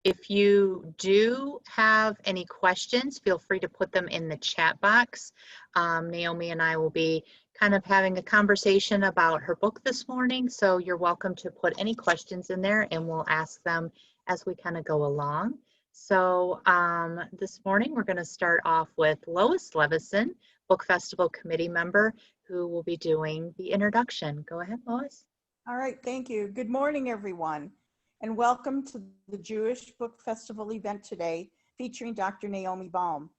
If you do have any questions, feel free to put them in the chat box. Naomi and I will be kind of having a conversation about her book this morning, so you're welcome to put any questions in there and we'll ask them as we kind of go along. So this morning we're going to start off with Lois Levison, Book Festival Committee member, who will be doing the introduction. Go ahead, Lois. All right, thank you. Good morning, everyone, and welcome to the Jewish Book Festival event today featuring Dr. Naomi Baum.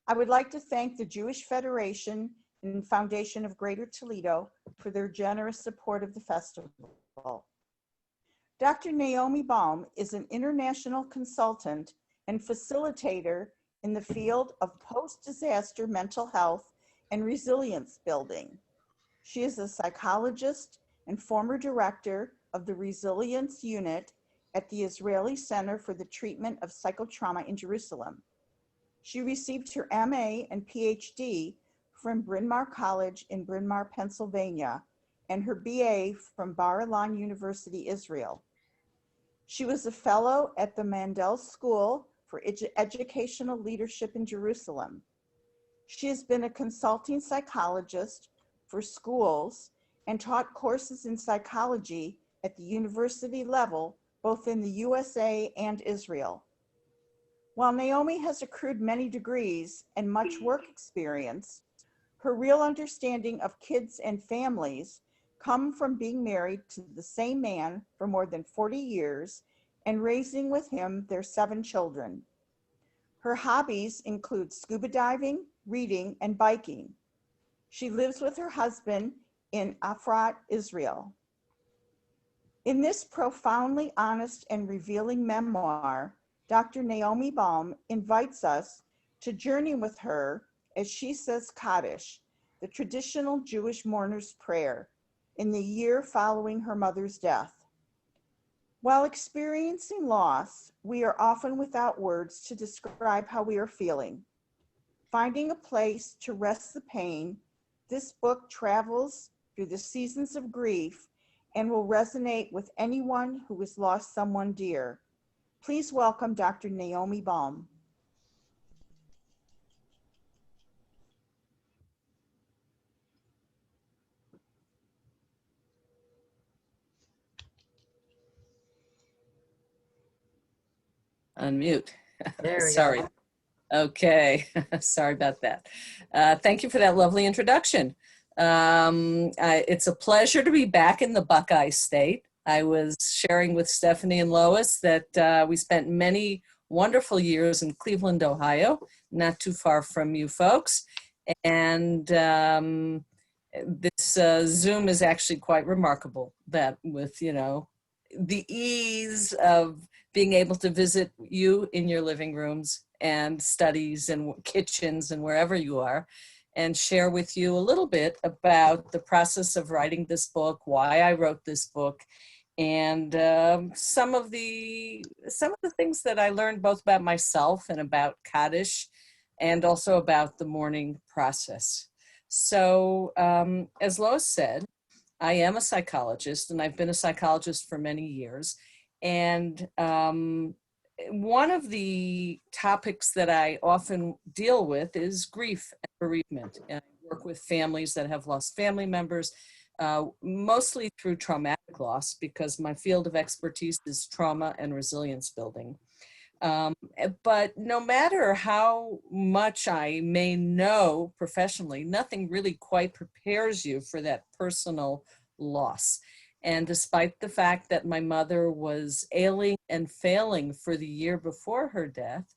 I would like to thank the Jewish Federation and Foundation of Greater Toledo for their generous support of the festival. Dr. Naomi Baum is an international consultant and facilitator in the field of post-disaster mental health and resilience building. She is a psychologist and former director of the Resilience Unit at the Israeli Center for the Treatment of Psychotrauma in Jerusalem. She received her MA and PhD from Bryn Mawr College in Bryn Mawr, Pennsylvania, and her BA from Bar Ilan University, Israel. She was a fellow at the Mandel School for Educational Leadership in Jerusalem. She has been a consulting psychologist for schools and taught courses in psychology at the university level, both in the USA and Israel. While Naomi has accrued many degrees and much work experience, her real understanding of kids and families come from being married to the same man for more than 40 years and raising with him their 7 children. Her hobbies include scuba diving, reading, and biking. She lives with her husband in Afrat, Israel. In this profoundly honest and revealing memoir, Dr. Naomi Baum invites us to journey with her as she says Kaddish, the traditional Jewish mourner's prayer, in the year following her mother's death. While experiencing loss, we are often without words to describe how we are feeling. Finding a place to rest the pain, this book travels through the seasons of grief and will resonate with anyone who has lost someone dear. Please welcome Dr. Naomi Baum. Unmute. There we Sorry. go. Okay. Sorry about that. Thank you for that lovely introduction. It's a pleasure to be back in the Buckeye State. I was sharing with Stephanie and Lois that we spent many wonderful years in Cleveland, Ohio, not too far from you folks. And this Zoom is actually quite remarkable, that with, you know, the ease of being able to visit you in your living rooms and studies and kitchens and wherever you are, and share with you a little bit about the process of writing this book, why I wrote this book, and some of the things that I learned both about myself and about Kaddish, and also about the mourning process. So as Lois said, I am a psychologist, and I've been a psychologist for many years. And one of the topics that I often deal with is grief and bereavement. And I work with families that have lost family members, mostly through traumatic loss, because my field of expertise is trauma and resilience building. But no matter how much I may know professionally, nothing really quite prepares you for that personal loss. And despite the fact that my mother was ailing and failing for the year before her death,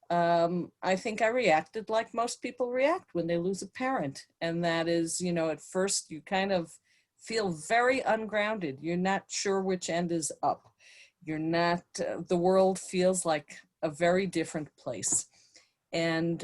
I think I reacted like most people react when they lose a parent. And that is, you know, at first you kind of feel very ungrounded. You're not sure which end is up. You're not, the world feels like a very different place. And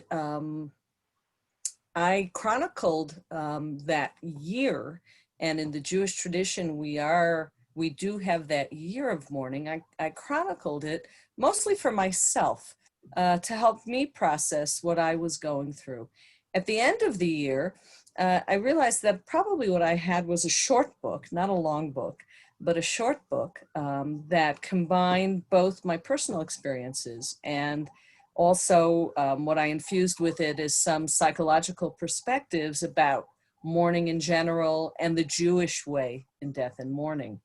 I chronicled that year, and in the Jewish tradition, we do have that year of mourning. I chronicled it mostly for myself to help me process what I was going through. At the end of the year, I realized that probably what I had was a short book, not a long book. but a short book that combined both my personal experiences and also what I infused with it is some psychological perspectives about mourning in general and the Jewish way in death and mourning.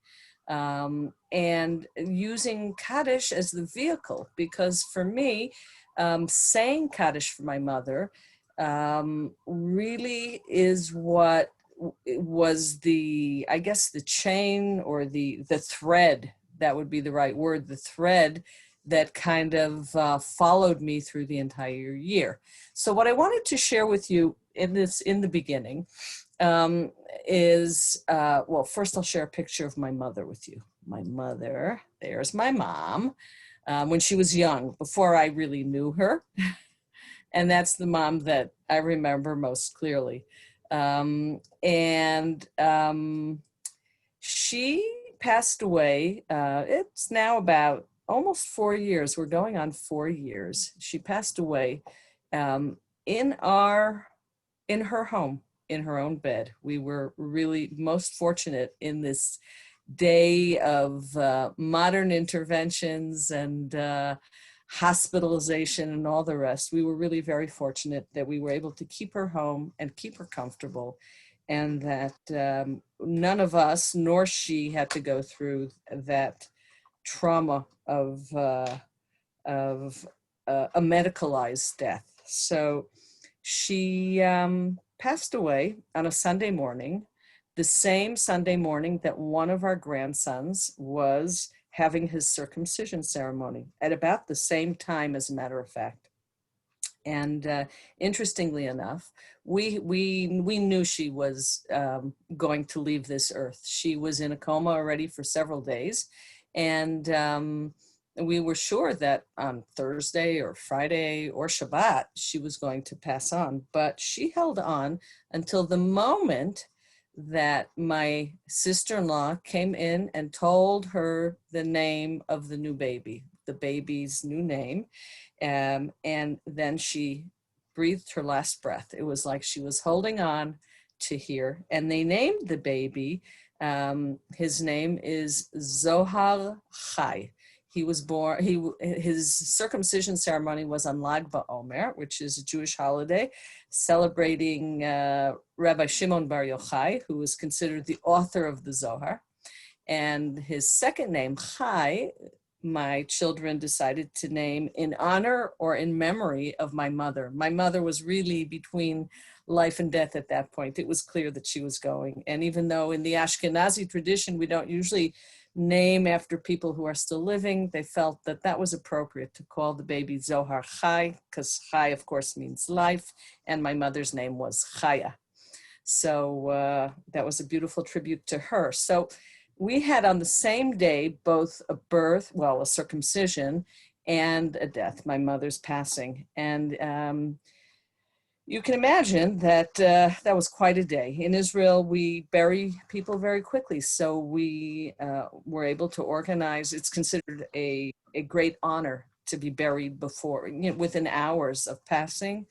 And using Kaddish as the vehicle, because for me, saying Kaddish for my mother really is what was the, I guess, the chain or the thread, that would be the right word, the thread that kind of followed me through the entire year. So what I wanted to share with you in the beginning, is, well, first I'll share a picture of my mother with you. My mother, there's my mom, when she was young, before I really knew her. And that's the mom that I remember most clearly. She passed away, it's now about almost 4 years. We're going on 4 years. She passed away in her home, in her own bed. We were really most fortunate in this day of modern interventions and hospitalization and all the rest. We were really very fortunate that we were able to keep her home and keep her comfortable, and that none of us nor she had to go through that trauma of a medicalized death. So she passed away on a Sunday morning, the same Sunday morning that one of our grandsons was having his circumcision ceremony, at about the same time, as a matter of fact. And interestingly enough, we knew she was going to leave this earth. She was in a coma already for several days, and we were sure that on Thursday or Friday or Shabbat she was going to pass on. But she held on until the moment that my sister-in-law came in and told her the name of the new baby, the baby's new name. And then she breathed her last breath. It was like she was holding on to hear. And they named the baby, his name is Zohar Chai. He was born, his circumcision ceremony was on Lag BaOmer, which is a Jewish holiday celebrating Rabbi Shimon Bar Yochai, who was considered the author of the Zohar. And his second name, Chai, my children decided to name in honor or in memory of my mother. My mother was really between life and death at that point. It was clear that she was going. And even though in the Ashkenazi tradition, we don't usually name after people who are still living, they felt that that was appropriate to call the baby Zohar Chai, because Chai, of course, means life, and my mother's name was Chaya. So that was a beautiful tribute to her. So we had on the same day both a birth, well, a circumcision, and a death, my mother's passing. And you can imagine that that was quite a day. In Israel, we bury people very quickly. So we were able to organize, it's considered a great honor to be buried before, within hours of passing.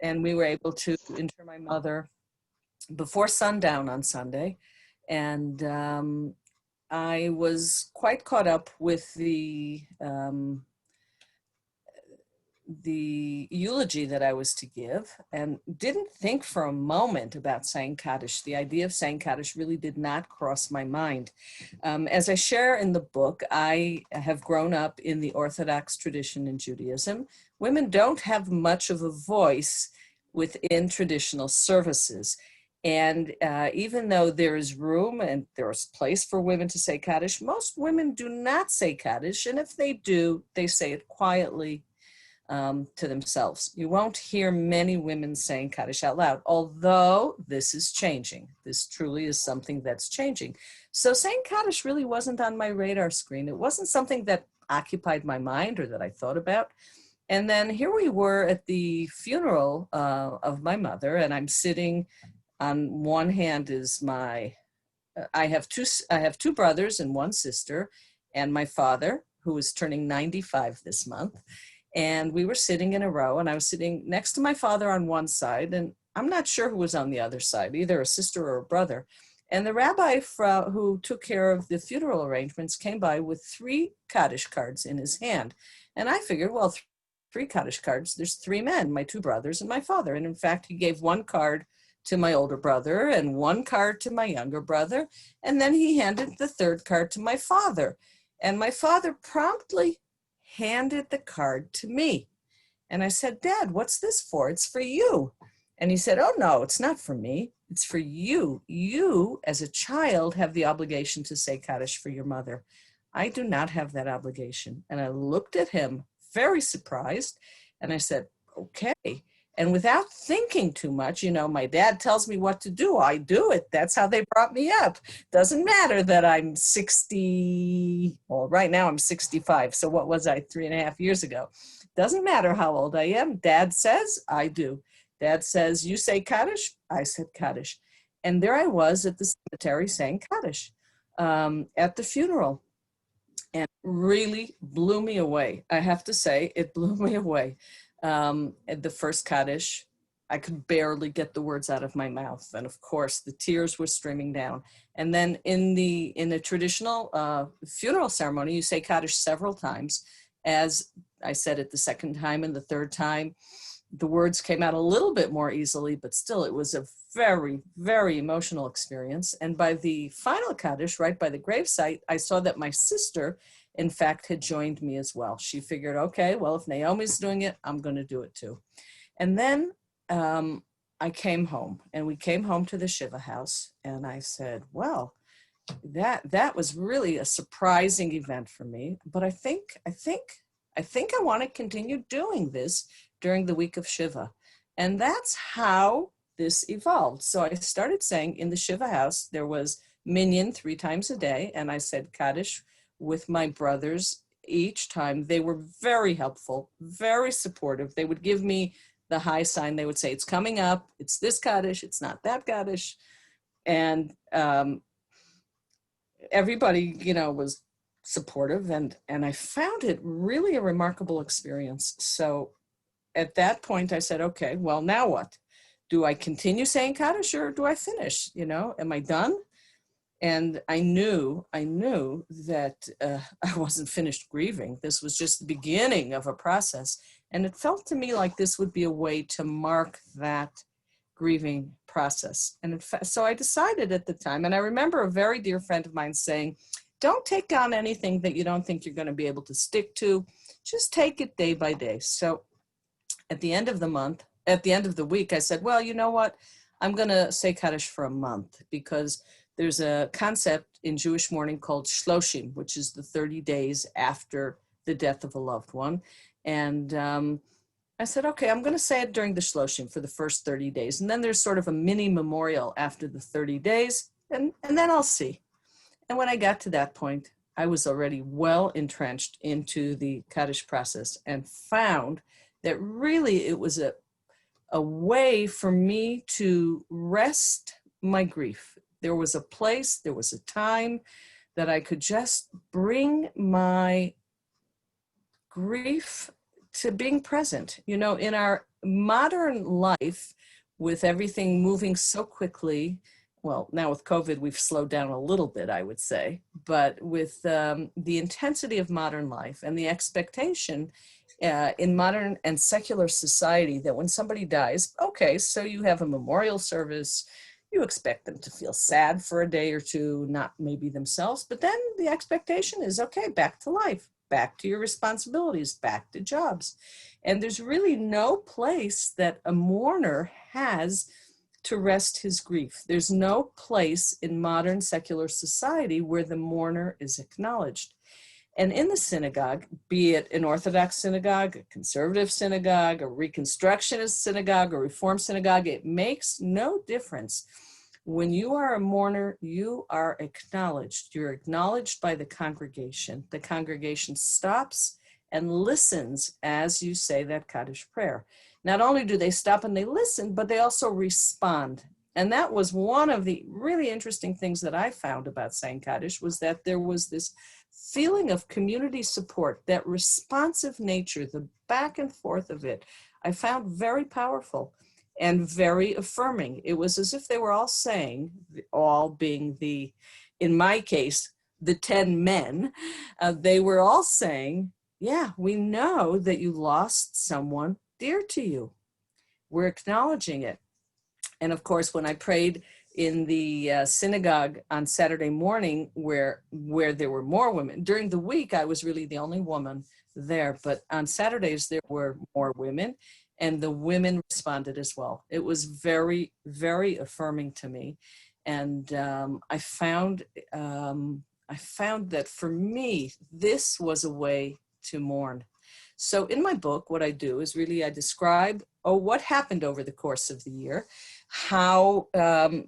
And we were able to inter my mother before sundown on Sunday. And I was quite caught up with the eulogy that I was to give, and didn't think for a moment about saying Kaddish. The idea of saying Kaddish really did not cross my mind. As I share in the book, I have grown up in the Orthodox tradition in Judaism. Women don't have much of a voice within traditional services. And even though there is room and there is place for women to say Kaddish, most women do not say Kaddish. And if they do, they say it quietly to themselves. You won't hear many women saying Kaddish out loud, although this is changing. This truly is something that's changing. So saying Kaddish really wasn't on my radar screen. It wasn't something that occupied my mind or that I thought about. And then here we were at the funeral of my mother, and I'm sitting. On one hand is I have two brothers and one sister, and my father, who is turning 95 this month. And we were sitting in a row, and I was sitting next to my father on one side, and I'm not sure who was on the other side, either a sister or a brother. And the rabbi who took care of the funeral arrangements came by with 3 Kaddish cards in his hand. And I figured, well, 3 Kaddish cards, there's 3 men, my 2 brothers and my father. And in fact, he gave 1 card to my older brother and 1 card to my younger brother. And then he handed the 3rd card to my father. And my father promptly handed the card to me. And I said, Dad, what's this for? It's for you. And he said, oh, no, it's not for me. It's for you. You, as a child, have the obligation to say Kaddish for your mother. I do not have that obligation. And I looked at him very surprised. And I said, okay. And without thinking too much, you know, my dad tells me what to do. I do it. That's how they brought me up. Doesn't matter that I'm 60, well, right now I'm 65. So what was I 3.5 years ago? Doesn't matter how old I am. Dad says, I do. Dad says, you say Kaddish? I said Kaddish. And there I was at the cemetery saying Kaddish at the funeral. And it really blew me away. I have to say, it blew me away. At the first Kaddish, I could barely get the words out of my mouth. And of course, the tears were streaming down. And then in a traditional funeral ceremony, you say Kaddish several times. As I said it the second time and the third time, the words came out a little bit more easily, but still it was a very, very emotional experience. And by the final Kaddish, right by the gravesite, I saw that my sister, in fact, had joined me as well. She figured, okay, well, if Naomi's doing it, I'm going to do it too. And then I came home, and we came home to the Shiva house, and I said, well, that was really a surprising event for me. But I think I want to continue doing this during the week of Shiva. And that's how this evolved. So I started saying in the Shiva house, there was minyan 3 times a day. And I said Kaddish with my brothers each time. They were very helpful, very supportive. They would give me the high sign. They would say, it's coming up. It's this Kaddish. It's not that Kaddish. And everybody, you know, was supportive. And I found it really a remarkable experience. So at that point, I said, okay, well, now what? Do I continue saying Kaddish or do I finish? You know, am I done? And I knew that I wasn't finished grieving. This was just the beginning of a process. And it felt to me like this would be a way to mark that grieving process. And so I decided at the time, and I remember a very dear friend of mine saying, don't take on anything that you don't think you're going to be able to stick to. Just take it day by day. So at the end of the week, I said, well, you know what? I'm going to say Kaddish for a month because there's a concept in Jewish mourning called shloshim, which is the 30 days after the death of a loved one. And I said, okay, I'm going to say it during the shloshim for the first 30 days. And then there's sort of a mini memorial after the 30 days, and then I'll see. And when I got to that point, I was already well entrenched into the Kaddish process and found that really it was a way for me to rest my grief. There was a place, there was a time that I could just bring my grief to being present. You know, in our modern life, with everything moving so quickly, well, now with COVID, we've slowed down a little bit, I would say, but with the intensity of modern life and the expectation in modern and secular society that when somebody dies, okay, so you have a memorial service, you expect them to feel sad for a day or two, not maybe themselves, but then the expectation is, okay, back to life, back to your responsibilities, back to jobs. And there's really no place that a mourner has to rest his grief. There's no place in modern secular society where the mourner is acknowledged. And in the synagogue, be it an Orthodox synagogue, a conservative synagogue, a Reconstructionist synagogue, a Reform synagogue, it makes no difference. When you are a mourner, you are acknowledged. You're acknowledged by the congregation. The congregation stops and listens as you say that Kaddish prayer. Not only do they stop and they listen, but they also respond. And that was one of the really interesting things that I found about saying Kaddish, was that there was this feeling of community support, that responsive nature, the back and forth of it, I found very powerful. and very affirming. It was as if they were all saying, all being in my case, the 10 men, they were all saying, yeah, we know that you lost someone dear to you. We're acknowledging it. And of course, when I prayed in the synagogue on Saturday morning, where there were more women, during the week, I was really the only woman there. But on Saturdays, there were more women, and the women responded as well. It was very, very affirming to me. And I found that for me, this was a way to mourn. So in my book, what I do is really I describe what happened over the course of the year, how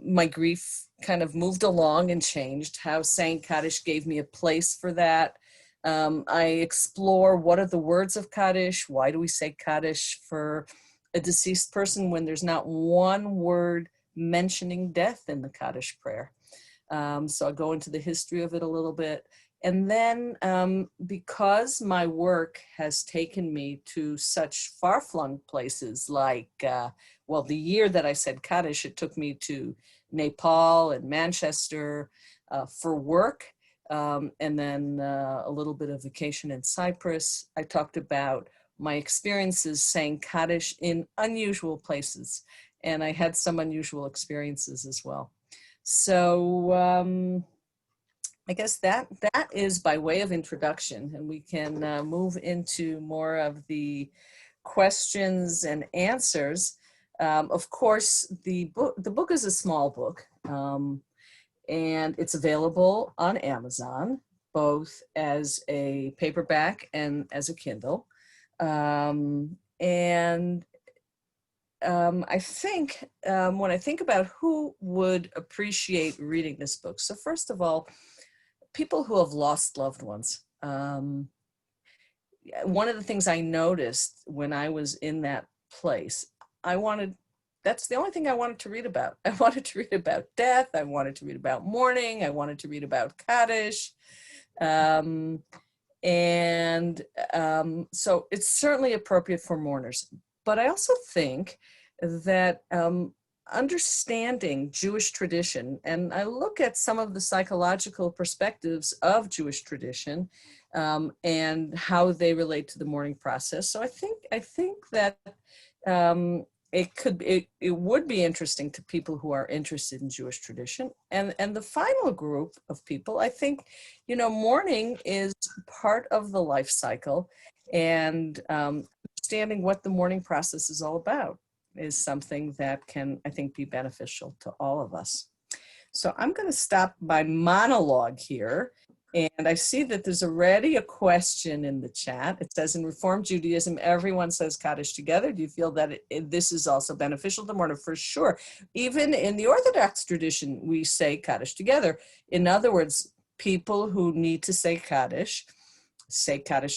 my grief kind of moved along and changed, how saying Kaddish gave me a place for that. I explore what are the words of Kaddish, why do we say Kaddish for a deceased person when there's not one word mentioning death in the Kaddish prayer. So I go into the history of it a little bit. And then because my work has taken me to such far-flung places like, well, the year that I said Kaddish, it took me to Nepal and Manchester for work, and then a little bit of vacation in Cyprus. I talked about my experiences saying Kaddish in unusual places, and I had some unusual experiences as well. So I guess that is by way of introduction, and we can move into more of the questions and answers. Of course, the book is a small book, and it's available on Amazon, both as a paperback and as a Kindle. I think when I think about who would appreciate reading this book, so first of all, people who have lost loved ones. One of the things I noticed when I was in that place, that's the only thing I wanted to read about. I wanted to read about death. I wanted to read about mourning. I wanted to read about Kaddish. So it's certainly appropriate for mourners. But I also think that understanding Jewish tradition, and I look at some of the psychological perspectives of Jewish tradition and how they relate to the mourning process. So I think that it would be interesting to people who are interested in Jewish tradition. And the final group of people, I think, mourning is part of the life cycle, and understanding what the mourning process is all about is something that can, I think, be beneficial to all of us. So I'm going to stop my monologue here. And I see that there's already a question in the chat. It says, in Reform Judaism, everyone says Kaddish together. Do you feel that this is also beneficial to mourner? For sure. Even in the Orthodox tradition, we say Kaddish together. In other words, people who need to say Kaddish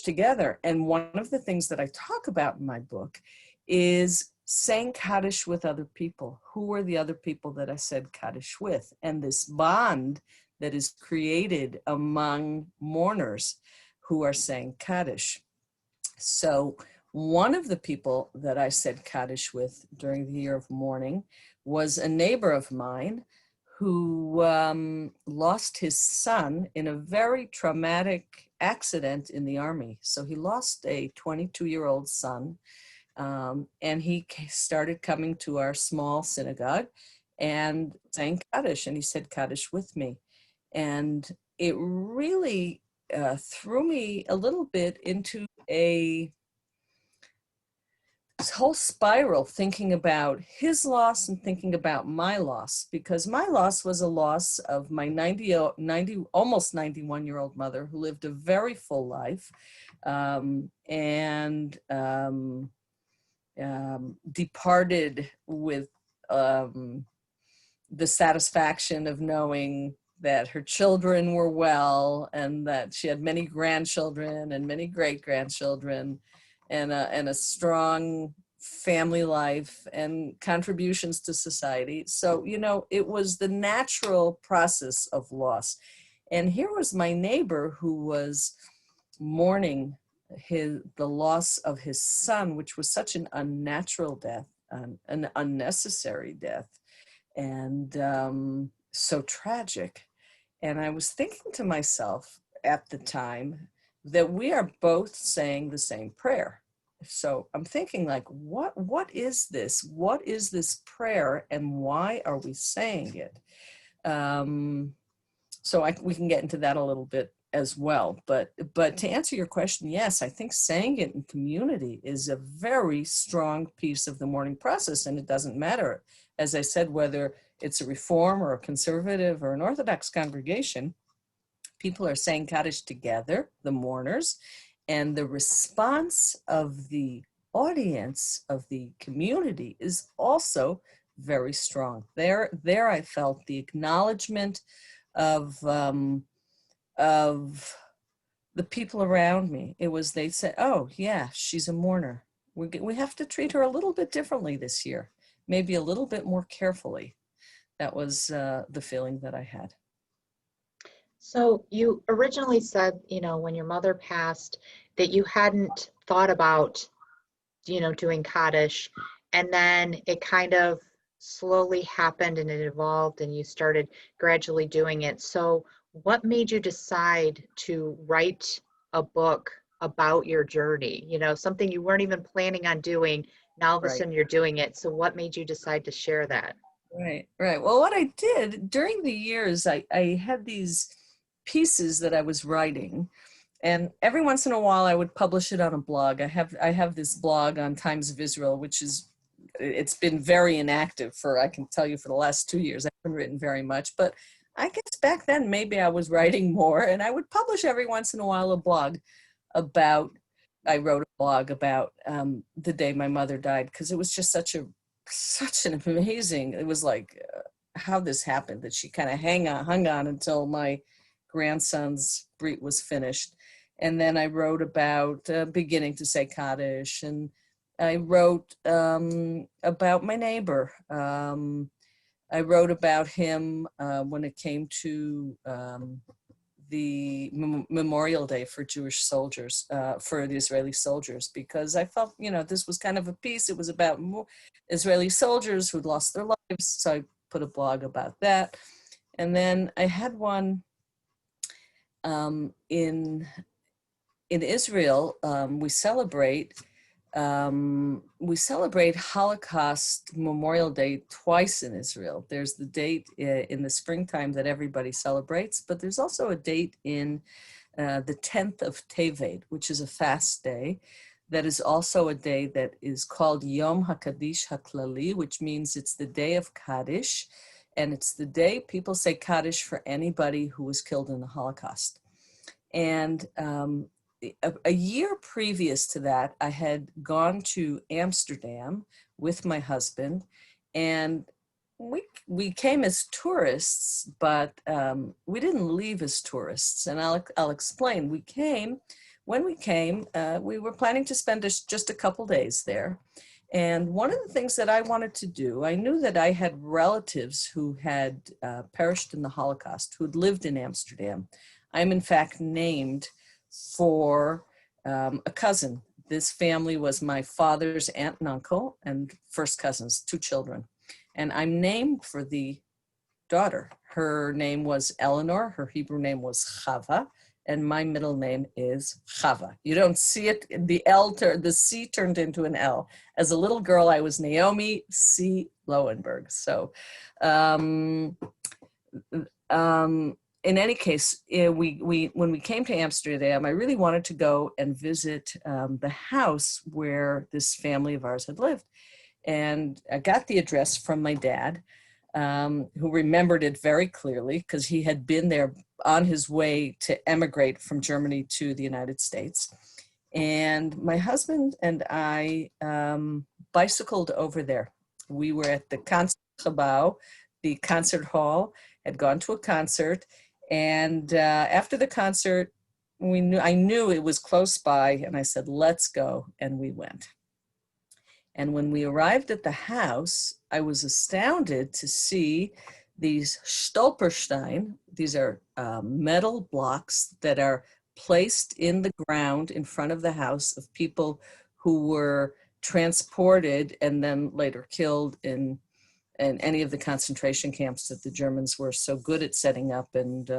together. And one of the things that I talk about in my book is saying Kaddish with other people. Who are the other people that I said Kaddish with? And this bond that is created among mourners who are saying Kaddish. So one of the people that I said Kaddish with during the year of mourning was a neighbor of mine who lost his son in a very traumatic accident in the Army. So he lost a 22-year-old son, and he started coming to our small synagogue and saying Kaddish, and he said Kaddish with me. And it really threw me a little bit into this whole spiral, thinking about his loss and thinking about my loss, because my loss was a loss of my almost 91-year-old mother, who lived a very full life, and departed with the satisfaction of knowing that her children were well, and that she had many grandchildren and many great-grandchildren, and a strong family life and contributions to society. So, it was the natural process of loss. And here was my neighbor who was mourning the loss of his son, which was such an unnatural death. an unnecessary death, and so tragic. And I was thinking to myself at the time that we are both saying the same prayer. So I'm thinking, like, what is this? What is this prayer, and why are we saying it? We can get into that a little bit as well. But to answer your question, yes, I think saying it in community is a very strong piece of the morning process, and it doesn't matter, as I said, whether it's a Reform or a Conservative or an Orthodox congregation. People are saying Kaddish together, the mourners, and the response of the audience, of the community, is also very strong. There I felt the acknowledgement of the people around me. It was, they said, oh yeah, she's a mourner. We have to treat her a little bit differently this year, maybe a little bit more carefully. That was the feeling that I had. So you originally said, when your mother passed, that you hadn't thought about, doing Kaddish, and then it kind of slowly happened and it evolved and you started gradually doing it. So what made you decide to write a book about your journey? Something you weren't even planning on doing. Now all of a Right. sudden you're doing it. So what made you decide to share that? Right. Well, what I did during the years, I had these pieces that I was writing, and every once in a while I would publish it on a blog. I have this blog on Times of Israel, it's been very inactive I can tell you, for the last 2 years. I haven't written very much, but I guess back then maybe I was writing more, and I would publish every once in a while a blog about, I wrote a blog about the day my mother died, because it was just such an amazing, it was like how this happened, that she kind of hung on until my grandson's brit was finished. And then I wrote about beginning to say Kaddish, and I wrote about my neighbor. I wrote about him when it came to the Memorial Day for Jewish soldiers, for the Israeli soldiers, because I felt, this was kind of a piece. It was about Israeli soldiers who'd lost their lives. So I put a blog about that. And then I had one in Israel. We celebrate Holocaust Memorial Day twice in Israel. There's the date in the springtime that everybody celebrates, but there's also a date in the 10th of Tevet, which is a fast day. That is also a day that is called Yom HaKaddish HaKlali, which means it's the day of Kaddish, and it's the day people say Kaddish for anybody who was killed in the Holocaust. And a year previous to that, I had gone to Amsterdam with my husband, and we came as tourists, but we didn't leave as tourists. And I'll explain. When we came, we were planning to spend just a couple days there. And one of the things that I wanted to do, I knew that I had relatives who had perished in the Holocaust, who had lived in Amsterdam. I'm in fact named for a cousin. This family was my father's aunt and uncle and first cousins, 2 children. And I'm named for the daughter. Her name was Eleanor. Her Hebrew name was Chava. And my middle name is Chava. You don't see it. The C turned into an L. As a little girl, I was Naomi C. Lowenberg. So in any case, when we came to Amsterdam, I really wanted to go and visit the house where this family of ours had lived. And I got the address from my dad, who remembered it very clearly because he had been there on his way to emigrate from Germany to the United States. And my husband and I bicycled over there. We were at the Concertgebouw, the concert hall, had gone to a concert. And after the concert, I knew it was close by, and I said, let's go, and we went. And when we arrived at the house, I was astounded to see these Stolperstein. These are metal blocks that are placed in the ground in front of the house of people who were transported and then later killed in any of the concentration camps that the Germans were so good at setting up and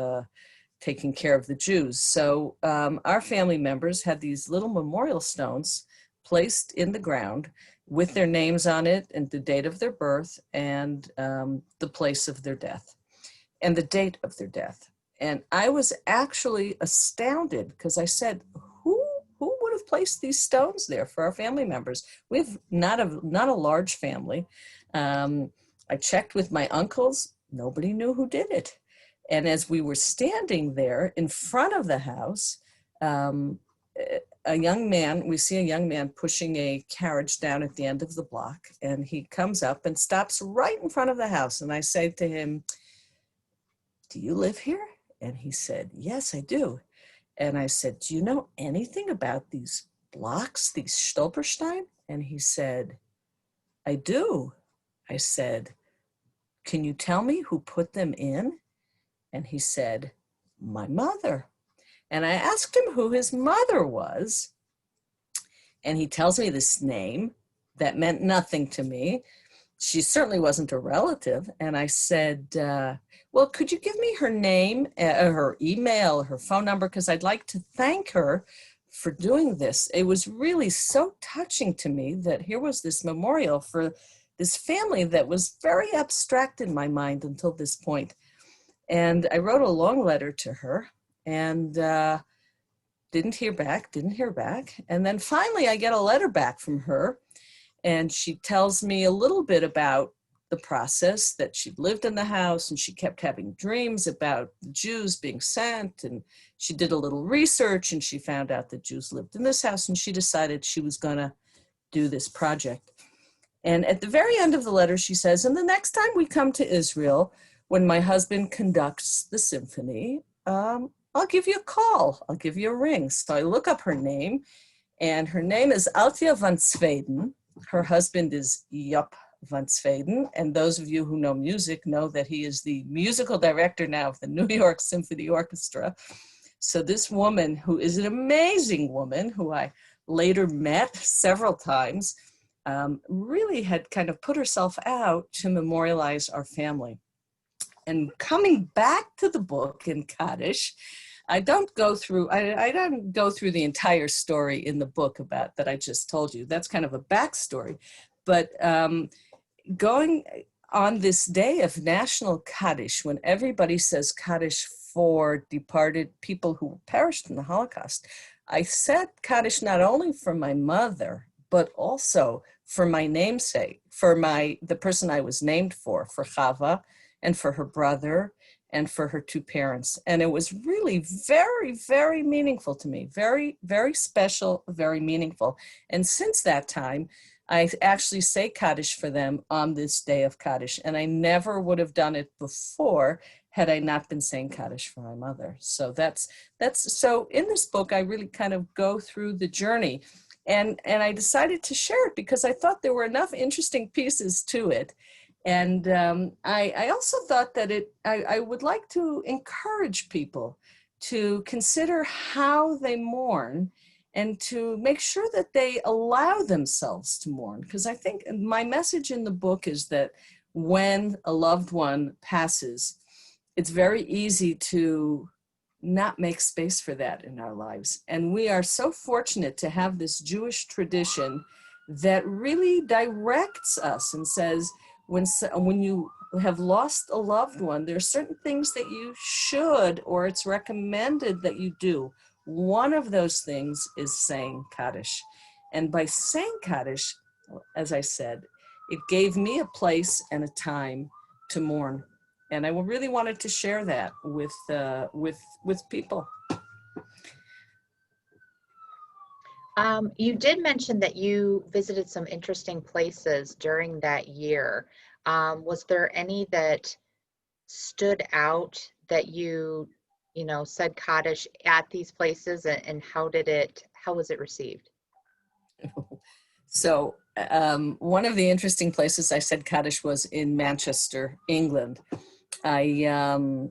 taking care of the Jews. So our family members had these little memorial stones placed in the ground with their names on it and the date of their birth and the place of their death and the date of their death. And I was actually astounded because I said, who would have placed these stones there for our family members? We have not a large family. I checked with my uncles. Nobody knew who did it. And as we were standing there in front of the house, we see a young man pushing a carriage down at the end of the block, and he comes up and stops right in front of the house. And I say to him, "Do you live here?" And he said, "Yes, I do." And I said, "Do you know anything about these blocks, these Stolperstein?" And he said, "I do." I said, "Can you tell me who put them in?" And he said, "My mother." And I asked him who his mother was. And he tells me this name that meant nothing to me. She certainly wasn't a relative. And I said, well, could you give me her name, her email, her phone number? Because I'd like to thank her for doing this. It was really so touching to me that here was this memorial for this family that was very abstract in my mind until this point. And I wrote a long letter to her and didn't hear back. And then finally I get a letter back from her, and she tells me a little bit about the process, that she'd lived in the house and she kept having dreams about the Jews being sent, and she did a little research and she found out that Jews lived in this house, and she decided she was gonna do this project. And at the very end of the letter, she says, "And the next time we come to Israel, when my husband conducts the symphony, I'll give you a call. I'll give you a ring." So I look up her name, and her name is Altje van Zweden. Her husband is Job van Zweden. And those of you who know music know that he is the musical director now of the New York Symphony Orchestra. So this woman, who is an amazing woman, who I later met several times, really had kind of put herself out to memorialize our family. And coming back to the book in Kaddish, I don't go through the entire story in the book about that I just told you. That's kind of a backstory. But going on this day of National Kaddish, when everybody says Kaddish for departed people who perished in the Holocaust, I said Kaddish not only for my mother, but also for my namesake, for the person I was named for Chava, and for her brother, and for her two parents. And it was really very, very meaningful to me. Very, very special, very meaningful. And since that time, I actually say Kaddish for them on this day of Kaddish. And I never would have done it before had I not been saying Kaddish for my mother. So so in this book, I really kind of go through the journey. And I decided to share it because I thought there were enough interesting pieces to it. And I also thought that I would like to encourage people to consider how they mourn and to make sure that they allow themselves to mourn. Because I think my message in the book is that when a loved one passes, it's very easy to not make space for that in our lives. And we are so fortunate to have this Jewish tradition that really directs us and says, when you have lost a loved one, there are certain things that you should, or it's recommended that you do. One of those things is saying Kaddish. And by saying Kaddish, as I said, it gave me a place and a time to mourn. And I really wanted to share that with people. You did mention that you visited some interesting places during that year. Was there any that stood out that you said Kaddish at these places, and how was it received? So one of the interesting places I said Kaddish was in Manchester, England. I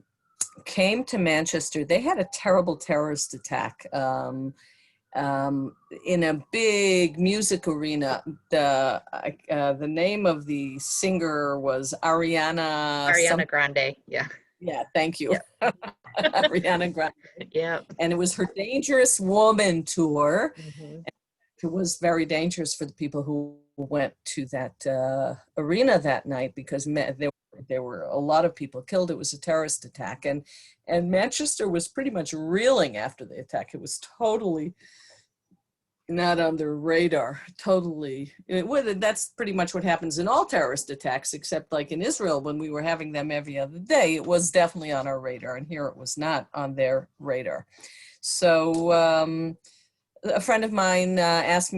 came to Manchester. They had a terrible terrorist attack in a big music arena. The name of the singer was Ariana Ariana some. Grande. Yeah. Yeah, thank you. Yep. Ariana Grande. Yep. And it was her Dangerous Woman tour. Mhm. It was very dangerous for the people who went to that arena that night, because there were a lot of people killed. It was a terrorist attack, and Manchester was pretty much reeling after the attack. It was totally not on their radar. Totally. That's pretty much what happens in all terrorist attacks, except like in Israel, when we were having them every other day, it was definitely on our radar, and here it was not on their radar. So a friend of mine asked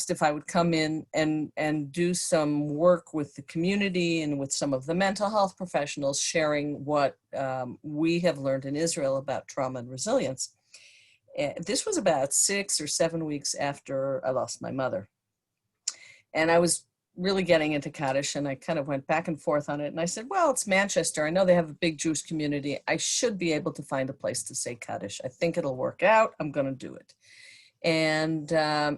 if I would come in and do some work with the community and with some of the mental health professionals, sharing what we have learned in Israel about trauma and resilience. This was about 6 or 7 weeks after I lost my mother. And I was really getting into Kaddish, and I kind of went back and forth on it. And I said, well, it's Manchester. I know they have a big Jewish community. I should be able to find a place to say Kaddish. I think it'll work out. I'm going to do it. And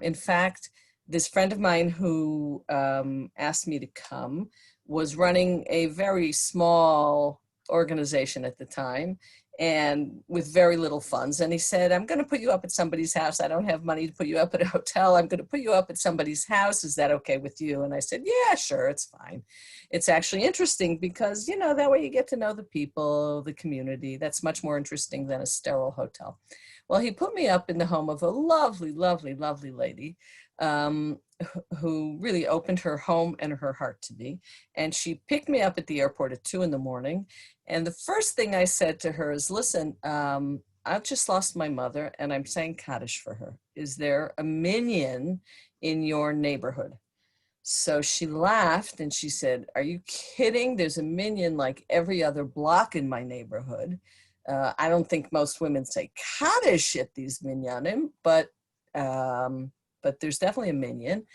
in fact, this friend of mine who asked me to come was running a very small organization at the time, and with very little funds. And he said, I'm going to put you up at somebody's house. I don't have money to put you up at a hotel. I'm going to put you up at somebody's house. Is that okay with you? And I said, yeah, sure, it's fine. It's actually interesting because, you know, that way you get to know the people, the community. That's much more interesting than a sterile hotel. Well, he put me up in the home of a lovely, lovely, lovely lady who really opened her home and her heart to me. And she picked me up at the airport at 2 a.m. And the first thing I said to her is, listen, I've just lost my mother and I'm saying Kaddish for her. Is there a minyan in your neighborhood? So she laughed and she said, are you kidding? There's a minyan like every other block in my neighborhood. I don't think most women say Kaddish at these minyanim, but there's definitely a minyan.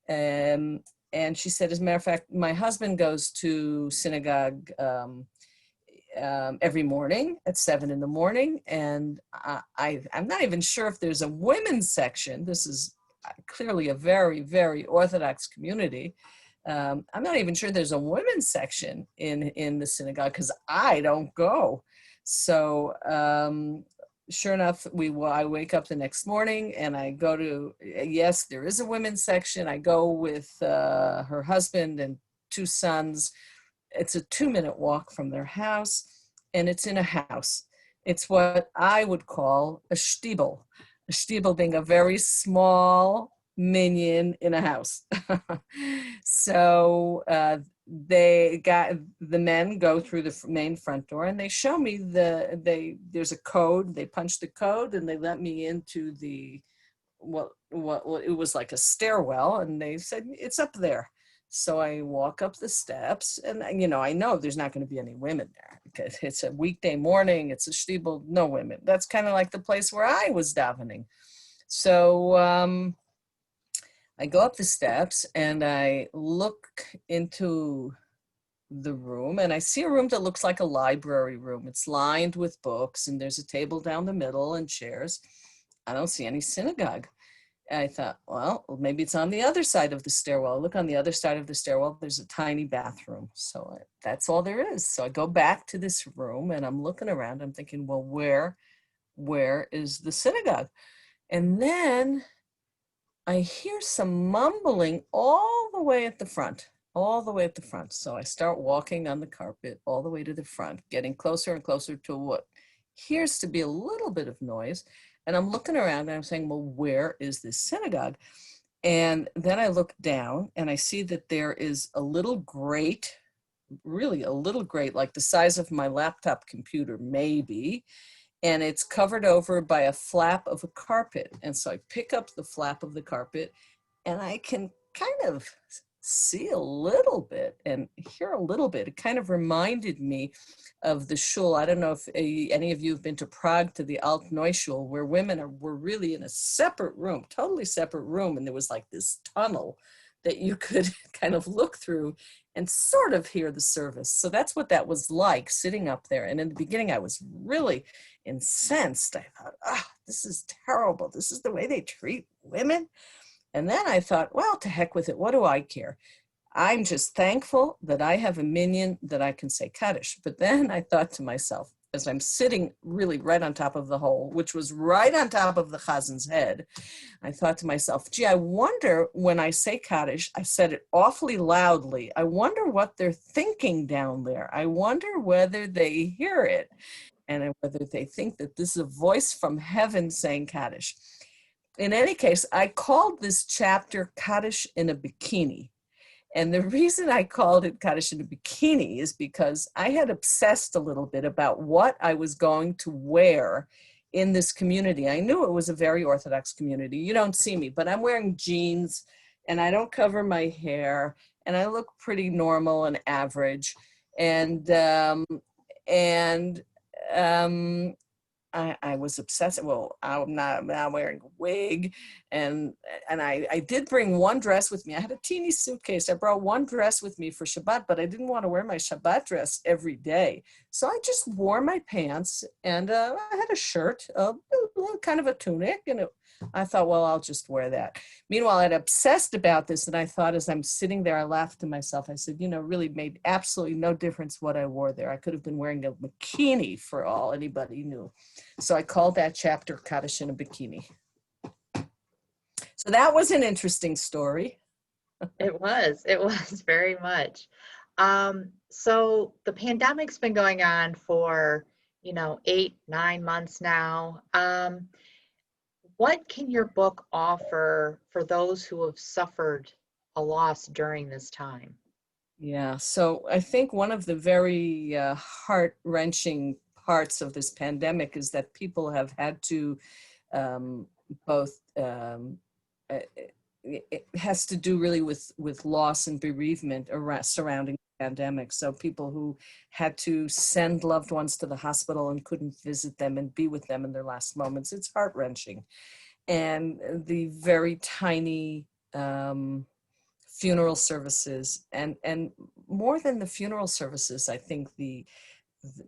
And she said, as a matter of fact, my husband goes to synagogue every morning at 7 a.m. And I'm not even sure if there's a women's section. This is clearly a very, very Orthodox community. I'm not even sure there's a women's section in the synagogue because I don't go. So sure enough, I wake up the next morning and I go to, yes, there is a women's section. I go with her husband and 2 sons. It's a 2-minute walk from their house, and it's in a house. It's what I would call a shtibel being a very small minyan in a house. So the men go through the main front door and they show me there's a code. They punch the code and they let me into the what it was like a stairwell, and they said it's up there. So I walk up the steps, and you know, I know there's not going to be any women there because it's a weekday morning, it's a shtibel, no women. That's kind of like the place where I was davening. So I go up the steps and I look into the room, and I see a room that looks like a library room. It's lined with books, and there's a table down the middle and chairs. I don't see any synagogue. And I thought, well, maybe it's on the other side of the stairwell. I look on the other side of the stairwell, there's a tiny bathroom. So that's all there is. So I go back to this room and I'm looking around. I'm thinking, well, where is the synagogue? And then I hear some mumbling all the way at the front. So I start walking on the carpet all the way to the front, getting closer and closer to what appears to be a little bit of noise. And I'm looking around and I'm saying, well, where is this synagogue? And then I look down and I see that there is a little grate, really a little grate, like the size of my laptop computer, maybe. And it's covered over by a flap of a carpet. And so I pick up the flap of the carpet and I can kind of see a little bit and hear a little bit. It kind of reminded me of the shul. I don't know if any of you have been to Prague to the Alt Neuschul, where women were really in a separate room, totally separate room. And there was like this tunnel that you could kind of look through and sort of hear the service. So that's what that was like, sitting up there. And in the beginning, I was really incensed. I thought, this is terrible. This is the way they treat women. And then I thought, well, to heck with it. What do I care? I'm just thankful that I have a minion that I can say Kaddish. But then I thought to myself, as I'm sitting really right on top of the hole, which was right on top of the Chazin's head, I thought to myself, gee, I wonder when I say Kaddish, I said it awfully loudly. I wonder what they're thinking down there. I wonder whether they hear it and whether they think that this is a voice from heaven saying Kaddish. In any case, I called this chapter Kaddish in a Bikini. And the reason I called it Kaddish in a Bikini is because I had obsessed a little bit about what I was going to wear in this community. I knew it was a very Orthodox community. You don't see me, but I'm wearing jeans and I don't cover my hair and I look pretty normal and average. And I was obsessed. Well, I'm not wearing a wig. And I did bring one dress with me. I had a teeny suitcase. I brought one dress with me for Shabbat, but I didn't want to wear my Shabbat dress every day. So I just wore my pants and I had a shirt, kind of a tunic. And I thought, well, I'll just wear that. Meanwhile, I'd obsessed about this. And I thought, as I'm sitting there, I laughed to myself. I said, really made absolutely no difference what I wore there. I could have been wearing a bikini for all anybody knew. So I called that chapter Kaddish in a Bikini. So that was an interesting story. It was very much. So the pandemic's been going on for, 8, 9 months now. What can your book offer for those who have suffered a loss during this time? Yeah, so I think one of the very heart-wrenching parts of this pandemic is that people have had to um, both it has to do really with loss and bereavement around, surrounding the pandemic. So people who had to send loved ones to the hospital and couldn't visit them and be with them in their last moments, it's heart-wrenching. And the very tiny funeral services, and more than the funeral services, I think the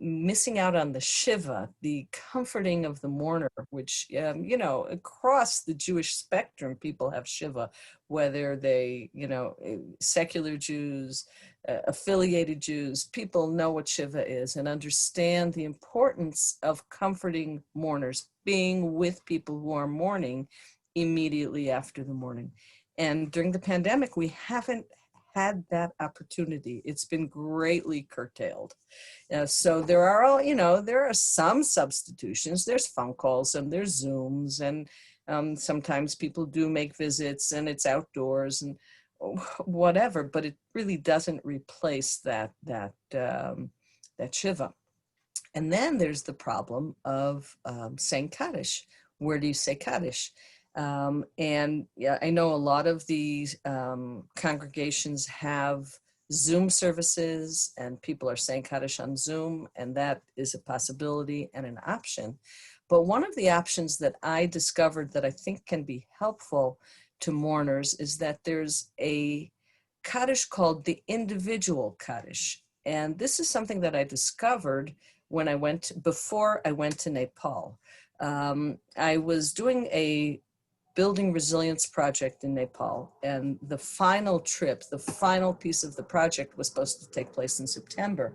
missing out on the Shiva, the comforting of the mourner, which, across the Jewish spectrum, people have Shiva, whether they, secular Jews, affiliated Jews, people know what Shiva is and understand the importance of comforting mourners, being with people who are mourning immediately after the mourning. And during the pandemic, we haven't had that opportunity. It's been greatly curtailed. So there are there are some substitutions. There's phone calls and there's Zooms, and sometimes people do make visits and it's outdoors and whatever, but it really doesn't replace that Shiva. And then there's the problem of saying Kaddish. Where do you say Kaddish? And yeah, I know a lot of these congregations have Zoom services and people are saying Kaddish on Zoom, and that is a possibility and an option. But one of the options that I discovered that I think can be helpful to mourners is that there's a Kaddish called the individual Kaddish. And this is something that I discovered before I went to Nepal. I was doing a building resilience project in Nepal, and the final trip, the final piece of the project was supposed to take place in September.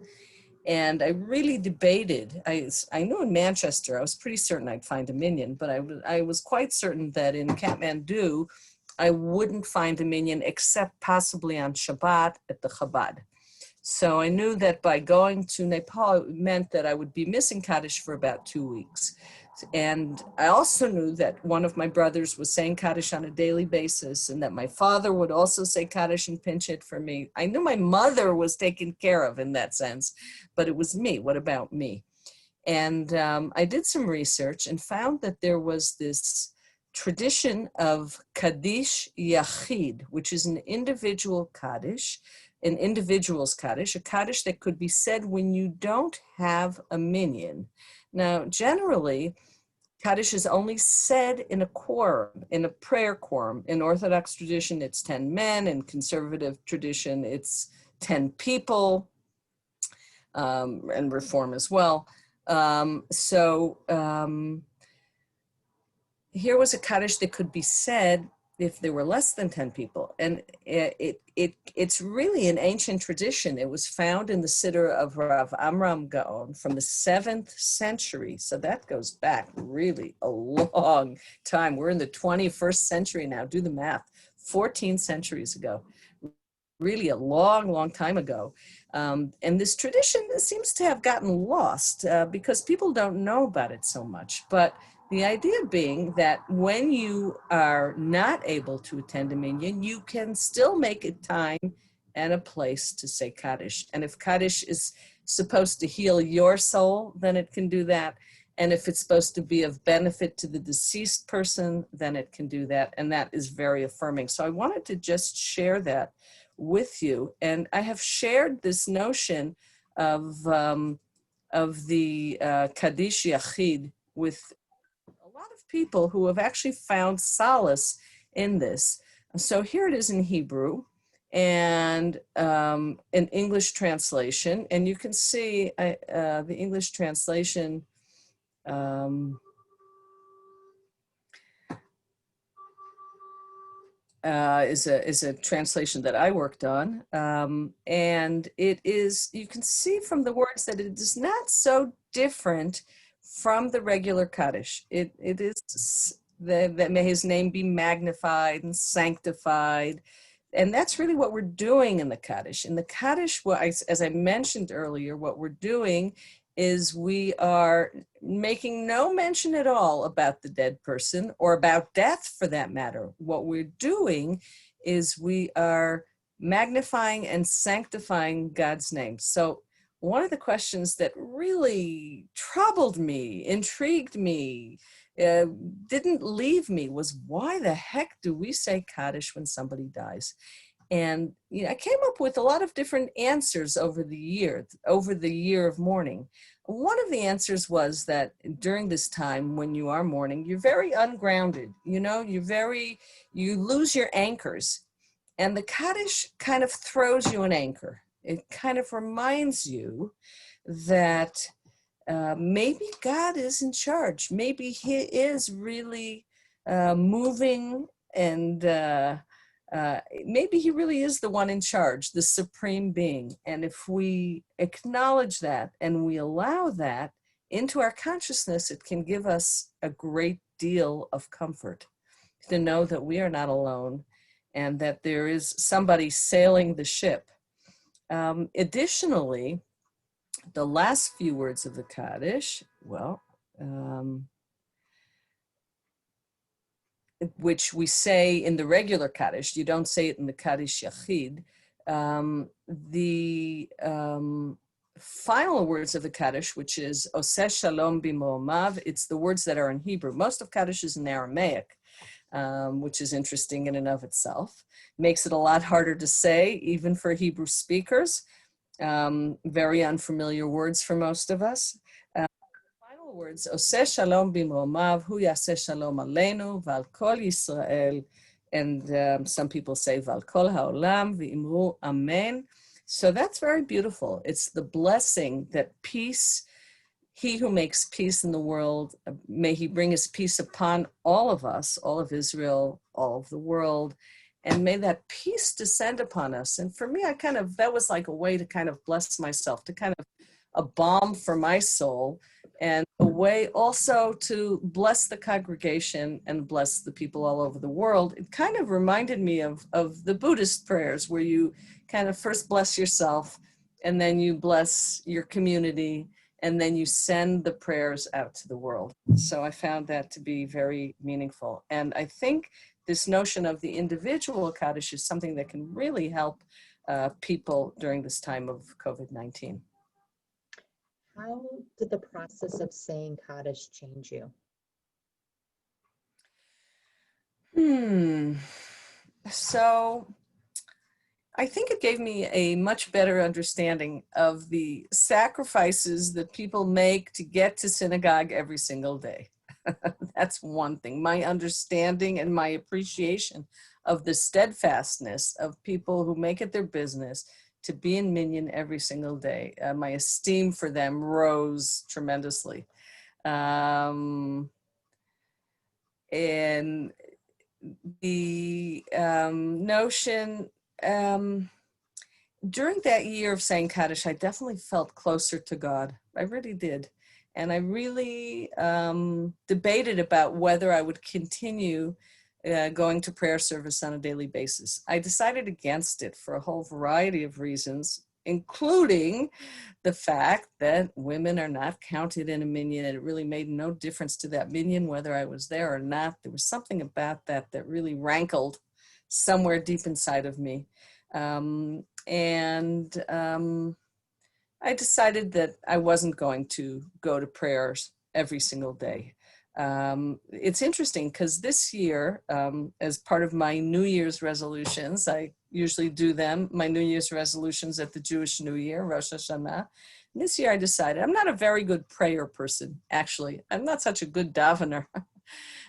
And I really debated. I knew in Manchester, I was pretty certain I'd find a minion, but I was quite certain that in Kathmandu, I wouldn't find a minion except possibly on Shabbat at the Chabad. So I knew that by going to Nepal, it meant that I would be missing Kaddish for about 2 weeks. And I also knew that one of my brothers was saying Kaddish on a daily basis, and that my father would also say Kaddish and pinch it for me. I knew my mother was taken care of in that sense, but it was me. What about me? And I did some research and found that there was this tradition of Kaddish Yachid, which is an individual Kaddish, an individual's Kaddish, a Kaddish that could be said when you don't have a minion. Now, generally, Kaddish is only said in a quorum, in a prayer quorum. In Orthodox tradition, it's 10 men. In conservative tradition, it's 10 people, and Reform as well. Here was a Kaddish that could be said if there were less than 10 people. And it's really an ancient tradition. It was found in the Siddur of Rav Amram Gaon from the 7th century. So that goes back really a long time. We're in the 21st century now. Do the math. 14 centuries ago. Really a long, long time ago. And this tradition seems to have gotten lost because people don't know about it so much. But the idea being that when you are not able to attend a minyan, you can still make a time and a place to say Kaddish. And if Kaddish is supposed to heal your soul, then it can do that. And if it's supposed to be of benefit to the deceased person, then it can do that. And that is very affirming. So I wanted to just share that with you. And I have shared this notion of the Kaddish Yachid with a lot of people who have actually found solace in this. So here it is in Hebrew and an English translation. And you can see the English translation is a translation that I worked on. And it is, you can see from the words that it is not so different from the regular Kaddish. It is that may his name be magnified and sanctified. And that's really what we're doing in the Kaddish. In the Kaddish, as I mentioned earlier, what we're doing is we are making no mention at all about the dead person or about death for that matter. What we're doing is we are magnifying and sanctifying God's name. So one of the questions that really troubled me, intrigued me, didn't leave me was, why the heck do we say Kaddish when somebody dies? And I came up with a lot of different answers over the year of mourning. One of the answers was that during this time when you are mourning, you're very ungrounded. You lose your anchors. And the Kaddish kind of throws you an anchor. It kind of reminds you that maybe God is in charge. Maybe he is really moving and maybe he really is the one in charge, the supreme being. And if we acknowledge that and we allow that into our consciousness, it can give us a great deal of comfort to know that we are not alone and that there is somebody sailing the ship. Additionally, the last few words of the Kaddish, which we say in the regular Kaddish, you don't say it in the Kaddish Yachid. The final words of the Kaddish, which is Oseh Shalom B'Mo'amav, it's the words that are in Hebrew. Most of Kaddish is in Aramaic, which is interesting in and of itself. Makes it a lot harder to say, even for Hebrew speakers. Very unfamiliar words for most of us. Final words, Oseh Shalom B'Mo'amav, Hu Yaseh Shalom Aleinu, V'al Kol Yisrael, and some people say V'al Kol Ha'olam, V'imru Amen. So that's very beautiful. It's the blessing that peace, he who makes peace in the world, may he bring his peace upon all of us, all of Israel, all of the world, and may that peace descend upon us. And for me, that was like a way to kind of bless myself, to kind of a balm for my soul, and a way also to bless the congregation and bless the people all over the world. It kind of reminded me of the Buddhist prayers, where you kind of first bless yourself, and then you bless your community, and then you send the prayers out to the world. So I found that to be very meaningful. And I think this notion of the individual Kaddish is something that can really help people during this time of COVID-19. How did the process of saying Kaddish change you? So I think it gave me a much better understanding of the sacrifices that people make to get to synagogue every single day. That's one thing. My understanding and my appreciation of the steadfastness of people who make it their business to be in Minyan every single day. My esteem for them rose tremendously. And the notion, during that year of saying Kaddish, I definitely felt closer to God. I really did. And I really debated about whether I would continue going to prayer service on a daily basis. I decided against it for a whole variety of reasons, including the fact that women are not counted in a minyan. And it really made no difference to that minyan whether I was there or not. There was something about that that really rankled somewhere deep inside of me. I decided that I wasn't going to go to prayers every single day. It's interesting because this year, as part of my New Year's resolutions, I usually do them, my New Year's resolutions at the Jewish New Year, Rosh Hashanah. And this year I decided I'm not a very good prayer person, actually. I'm not such a good davener.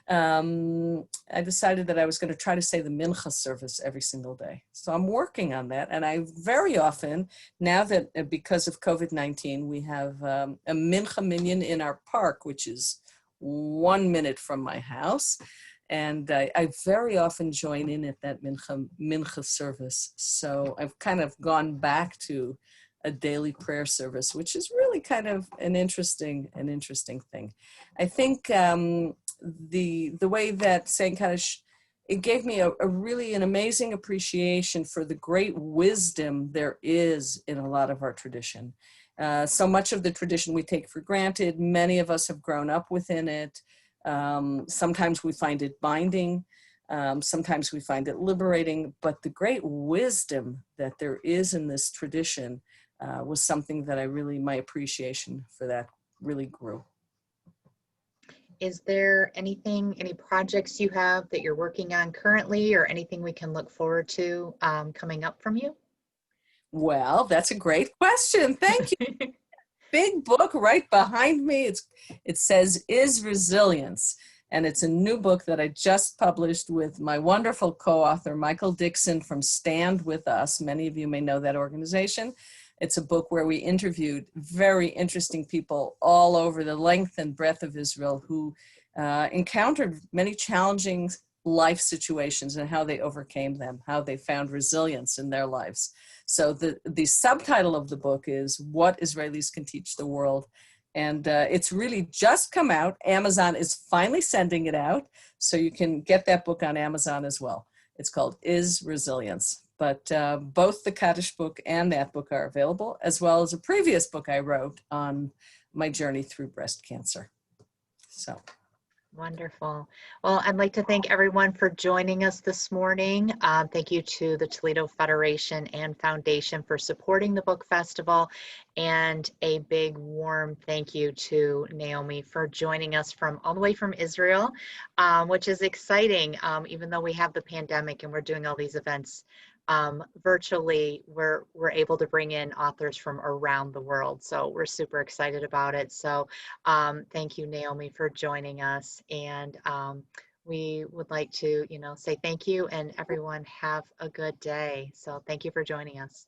I decided that I was going to try to say the mincha service every single day. So I'm working on that. And I very often, now that because of COVID-19, we have a mincha minyan in our park, which is 1 minute from my house. And I very often join in at that mincha service. So I've kind of gone back to a daily prayer service, which is really kind of an interesting thing. I think the way that saying Kaddish, it gave me an amazing appreciation for the great wisdom there is in a lot of our tradition. So much of the tradition we take for granted. Many of us have grown up within it. Sometimes we find it binding. Sometimes we find it liberating. But the great wisdom that there is in this tradition was something that my appreciation for that really grew. Is there any projects you have that you're working on currently, or anything we can look forward to coming up from you? Well, that's a great question. Thank you. Big book right behind me. It says Is Resilience. And it's a new book that I just published with my wonderful co-author, Michael Dixon from Stand With Us. Many of you may know that organization. It's a book where we interviewed very interesting people all over the length and breadth of Israel who encountered many challenging life situations and how they overcame them, how they found resilience in their lives. So the subtitle of the book is What Israelis Can Teach the World. And it's really just come out. Amazon is finally sending it out. So you can get that book on Amazon as well. It's called Is Resilience. But both the Kaddish book and that book are available, as well as a previous book I wrote on my journey through breast cancer. So. Wonderful. Well, I'd like to thank everyone for joining us this morning. Thank you to the Toledo Federation and Foundation for supporting the book festival. And a big warm thank you to Naomi for joining us all the way from Israel, which is exciting. Even though we have the pandemic and we're doing all these events virtually, we're able to bring in authors from around the world. So we're super excited about it. So thank you, Naomi, for joining us. And we would like to, say thank you, and everyone have a good day. So thank you for joining us.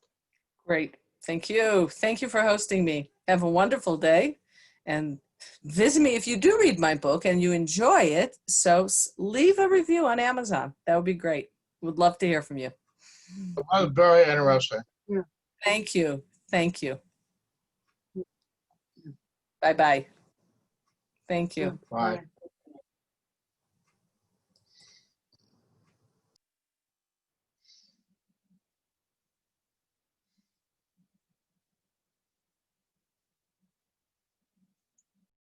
Great. Thank you. Thank you for hosting me. Have a wonderful day. And visit me if you do read my book and you enjoy it. So leave a review on Amazon. That would be great. Would love to hear from you. That was very interesting. Thank you. Thank you. Bye-bye. Thank you. Bye.